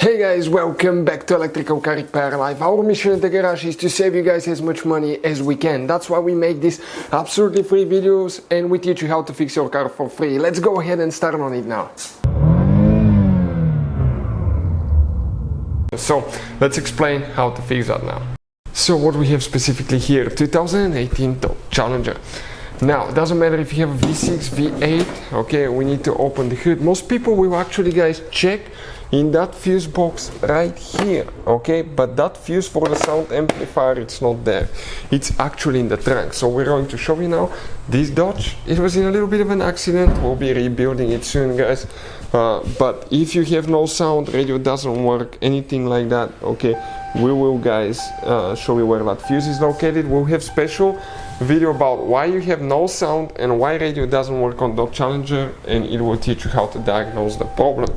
Hey guys, welcome back to Electrical Car Repair Live. Our mission in the garage is to save you guys as much money as we can. That's why we make these absolutely free videos and we teach you how to fix your car for free. Let's go ahead and start on it now. So let's explain how to fix that now. So what we have specifically here, 2018 Challenger. Now, it doesn't matter if you have a V6, V8, okay, we need to open the hood. Most people will actually, guys, check in that fuse box right here, okay, but that fuse for the sound amplifier, it's not there. It's actually in the trunk. So we're going to show you now. This Dodge, it was in a little bit of an accident. We'll be rebuilding it soon, guys. But if you have no sound, radio doesn't work, anything like that, okay, we will, guys, show you where that fuse is located. We'll have special video about why you have no sound and why radio doesn't work on the Challenger, and it will teach you how to diagnose the problem.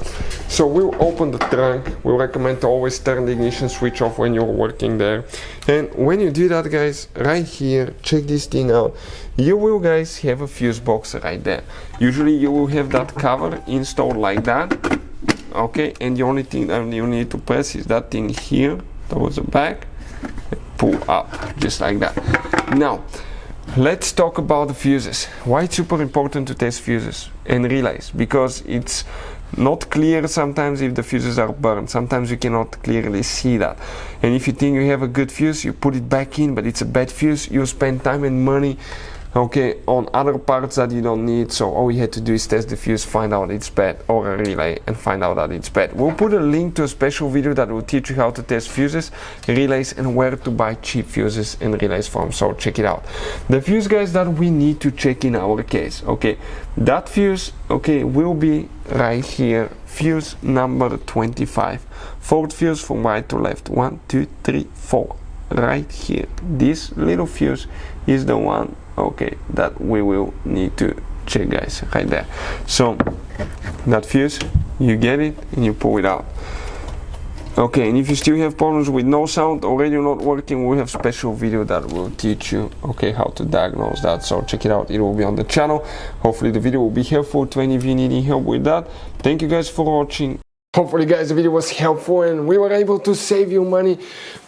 So we'll open the trunk. We recommend to always turn the ignition switch off when you're working there. And when you do that, guys, right here, check this thing out. You will, guys, have a fuse box right there. Usually you will have that cover installed like that, okay, and the only thing that you need to press is that thing here towards the back, pull up just like that. Now let's talk about the fuses. Why it's super important to test fuses and relays, because it's not clear sometimes if the fuses are burned. Sometimes you cannot clearly see that, and if you think you have a good fuse, you put it back in, but it's a bad fuse, you spend time and money, okay, on other parts that you don't need. So all you had to do is test the fuse, find out it's bad, or a relay and find out that it's bad. We'll put a link to a special video that will teach you how to test fuses, relays, and where to buy cheap fuses and relays from, so check it out. The fuse, guys, that we need to check in our case, okay, that fuse, okay, will be right here, fuse number 25, fourth fuse from right to left, 1 2 3 4, right here. This little fuse is the one, okay, that we will need to check, guys, right there. So that fuse, you get it and you pull it out, okay. And if you still have problems with no sound or radio not working, we have special video that will teach you, okay, how to diagnose that. So check it out, it will be on the channel. Hopefully the video will be helpful to any of you needing help with that. Thank you guys for watching. Hopefully, guys, the video was helpful and we were able to save you money.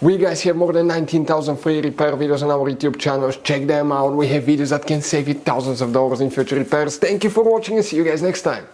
We, guys, have more than 19,000 free repair videos on our YouTube channels. Check them out. We have videos that can save you thousands of dollars in future repairs. Thank you for watching and see you guys next time.